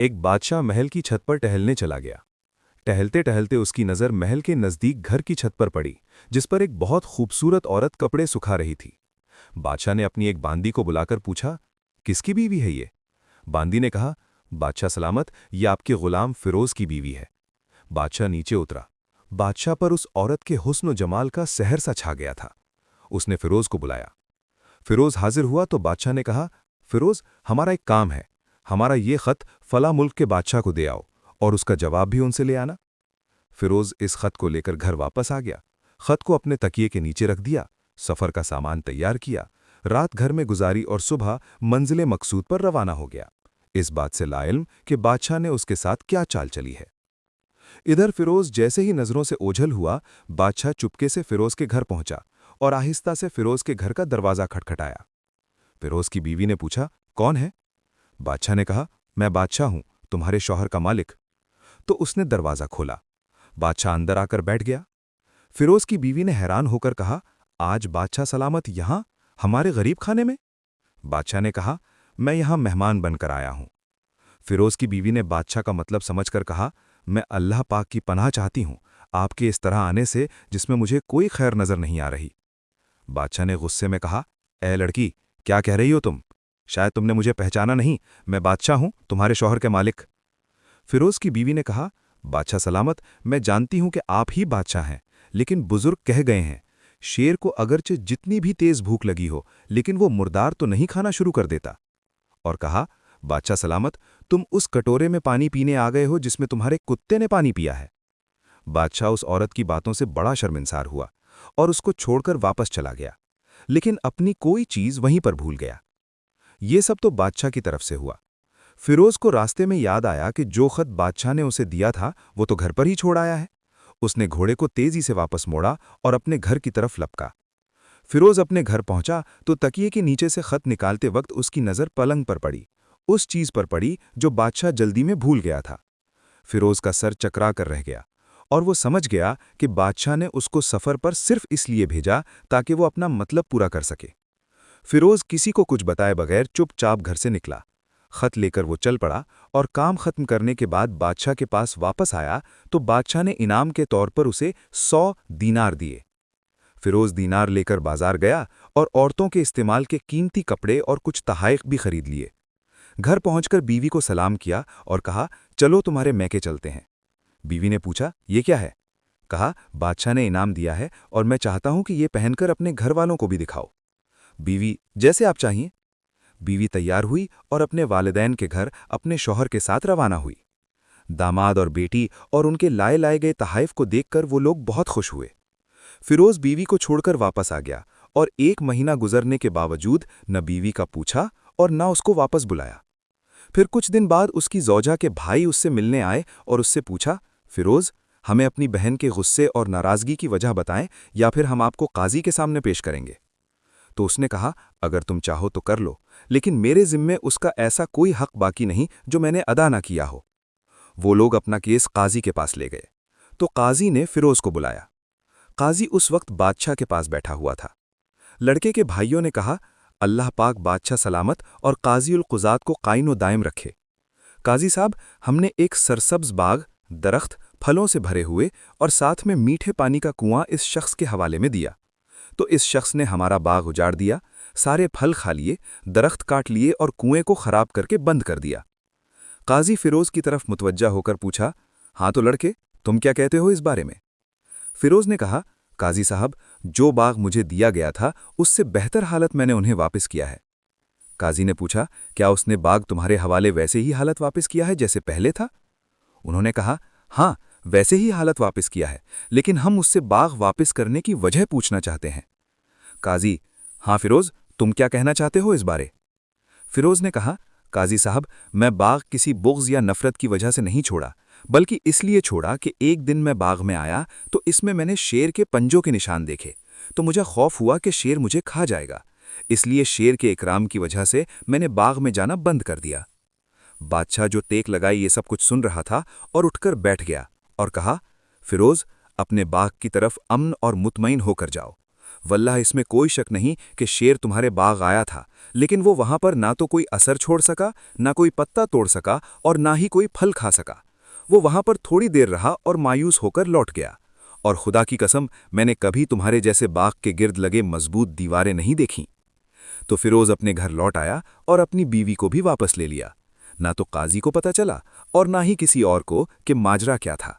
एक बादशाह महल की छत पर टहलने चला गया। टहलते टहलते उसकी नज़र महल के नज़दीक घर की छत पर पड़ी, जिस पर एक बहुत खूबसूरत औरत कपड़े सुखा रही थी। बादशाह ने अपनी एक बांदी को बुलाकर पूछा, किसकी बीवी है ये? बांदी ने कहा, बादशाह सलामत, ये आपके गुलाम फिरोज की बीवी है। बादशाह नीचे उतरा। बादशाह पर उस औरत के हुस्न और जमाल का सहर सा छा गया था। उसने फिरोज को बुलाया। फिरोज हाजिर हुआ तो बादशाह ने कहा, फिरोज, हमारा एक काम है। हमारा ये खत फला मुल्क के बादशाह को दे आओ और उसका जवाब भी उनसे ले आना। फिरोज इस खत को लेकर घर वापस आ गया। खत को अपने तकिए के नीचे रख दिया, सफर का सामान तैयार किया, रात घर में गुजारी और सुबह मंजिले मकसूद पर रवाना हो गया, इस बात से लाइल्म कि बादशाह ने उसके साथ क्या चाल चली है। इधर फिरोज जैसे ही नजरों से ओझल हुआ, बादशाह चुपके से फिरोज के घर पहुंचा और आहिस्ता से फिरोज के घर का दरवाजा खटखटाया। फिरोज की बीवी ने पूछा, कौन है? बादशाह ने कहा, मैं बादशाह हूं, तुम्हारे शौहर का मालिक। तो उसने दरवाजा खोला। बादशाह अंदर आकर बैठ गया। फिरोज की बीवी ने हैरान होकर कहा, आज बादशाह सलामत यहां, हमारे गरीब खाने में? बादशाह ने कहा, मैं यहां मेहमान बनकर आया हूं। फिरोज की बीवी ने बादशाह का मतलब समझकर कहा, मैं अल्लाह पाक की पनाह चाहती हूं आपके इस तरह आने से, जिसमें मुझे कोई खैर नजर नहीं आ रही। बादशाह ने गुस्से में कहा, ए लड़की, क्या कह रही हो तुम? शायद तुमने मुझे पहचाना नहीं, मैं बादशाह हूं, तुम्हारे शौहर के मालिक। फिरोज की बीवी ने कहा, बादशाह सलामत, मैं जानती हूं कि आप ही बादशाह हैं, लेकिन बुजुर्ग कह गए हैं, शेर को अगरचे जितनी भी तेज भूख लगी हो, लेकिन वो मुर्दार तो नहीं खाना शुरू कर देता। और कहा, बादशाह सलामत, तुम उस कटोरे में पानी पीने आ गए हो जिसमें तुम्हारे कुत्ते ने पानी पिया है। बादशाह उस औरत की बातों से बड़ा शर्मिंसार हुआ और उसको छोड़कर वापस चला गया, लेकिन अपनी कोई चीज वहीं पर भूल गया। ये सब तो बादशाह की तरफ से हुआ। फिरोज को रास्ते में याद आया कि जो खत बादशाह ने उसे दिया था वो तो घर पर ही छोड़ आया है। उसने घोड़े को तेजी से वापस मोड़ा और अपने घर की तरफ लपका। फिरोज अपने घर पहुंचा तो तकिए के नीचे से खत निकालते वक्त उसकी नज़र पलंग पर पड़ी, उस चीज पर पड़ी जो बादशाह जल्दी में भूल गया था। फिरोज का सर चकरा कर रह गया और वो समझ गया कि बादशाह ने उसको सफर पर सिर्फ इसलिए भेजा ताकि वो अपना मतलब पूरा कर सके। फिरोज किसी को कुछ बताए बगैर चुपचाप घर से निकला। खत लेकर वो चल पड़ा और काम खत्म करने के बाद बादशाह के पास वापस आया तो बादशाह ने इनाम के तौर पर उसे 100 दीनार दिए। फिरोज दीनार लेकर बाजार गया और औरतों के इस्तेमाल के कीमती कपड़े और कुछ तहाइफ भी खरीद लिए। घर पहुंचकर बीवी को सलाम किया और कहा, चलो तुम्हारे मैके चलते हैं। बीवी ने पूछा, ये क्या है? कहा, बादशाह ने इनाम दिया है और मैं चाहता हूं कि ये पहनकर अपने घर वालों को भी दिखाओ। बीवी, जैसे आप चाहिए। बीवी तैयार हुई और अपने वालिदैन के घर अपने शौहर के साथ रवाना हुई। दामाद और बेटी और उनके लाए लाए गए तहाइफ को देखकर वो लोग बहुत खुश हुए। फिरोज बीवी को छोड़कर वापस आ गया और 1 महीना गुजरने के बावजूद न बीवी का पूछा और न उसको वापस बुलाया। फिर कुछ दिन बाद उसकी zौजा के भाई उससे मिलने आए और उससे पूछा, फिरोज, हमें अपनी बहन के गुस्से और नाराजगी की वजह बताएं या फिर हम आपको काजी के सामने पेश करेंगे। तो उसने कहा, अगर तुम चाहो तो कर लो, लेकिन मेरे जिम्मे उसका ऐसा कोई हक बाकी नहीं जो मैंने अदा ना किया हो। वो लोग अपना केस काजी के पास ले गए तो काजी ने फिरोज को बुलाया। काजी उस वक्त बादशाह के पास बैठा हुआ था। लड़के के भाइयों ने कहा, अल्लाह पाक बादशाह सलामत और काजी उल कुज़ात को कायनो दायम रखे। काजी साहब, हमने एक सरसब्ज बाग, दरख्त, फलों से भरे हुए और साथ में मीठे पानी का कुआं इस शख्स के हवाले में दिया, तो इस शख्स ने हमारा बाग उजाड़ दिया, सारे फल खा लिए, दरख्त काट लिए और कुएं को खराब करके बंद कर दिया। काजी फिरोज की तरफ मुतवज्जा होकर पूछा, हाँ तो लड़के, तुम क्या कहते हो इस बारे में? फिरोज ने कहा, काजी साहब, जो बाग मुझे दिया गया था उससे बेहतर हालत मैंने उन्हें वापस किया है। काजी ने पूछा, क्या उसने बाग तुम्हारे हवाले वैसे ही हालत वापस किया है जैसे पहले था? उन्होंने कहा, हाँ, वैसे ही हालत वापस किया है, लेकिन हम उससे बाग वापस करने की वजह पूछना चाहते हैं। काजी, हाँ फिरोज, तुम क्या कहना चाहते हो इस बारे? फिरोज ने कहा, काजी साहब, मैं बाग किसी बुग़्ज़ या नफ़रत की वजह से नहीं छोड़ा, बल्कि इसलिए छोड़ा कि एक दिन मैं बाग में आया तो इसमें मैंने शेर के पंजों के निशान देखे, तो मुझे खौफ हुआ कि शेर मुझे खा जाएगा, इसलिए शेर के इकराम की वजह से मैंने बाग में जाना बंद कर दिया। बादशाह जो टेक लगाई ये सब कुछ सुन रहा था और उठकर बैठ गया और कहा, फिरोज, अपने बाग की तरफ अमन और मुतमईन होकर जाओ, واللہ اس میں کوئی شک نہیں کہ شیر تمہارے باغ آیا تھا، لیکن وہ وہاں پر نہ تو کوئی اثر چھوڑ سکا، نہ کوئی پتا توڑ سکا اور نہ ہی کوئی پھل کھا سکا۔ وہ وہاں پر تھوڑی دیر رہا اور مایوس ہو کر لوٹ گیا۔ اور خدا کی قسم میں نے کبھی تمہارے جیسے باغ کے گرد لگے مضبوط دیواریں نہیں دیکھیں۔ تو فیروز اپنے گھر لوٹ آیا اور اپنی بیوی کو بھی واپس لے لیا۔ نہ تو قاضی کو پتہ چلا اور نہ ہی کسی اور کو کہ ماجرا کیا تھا۔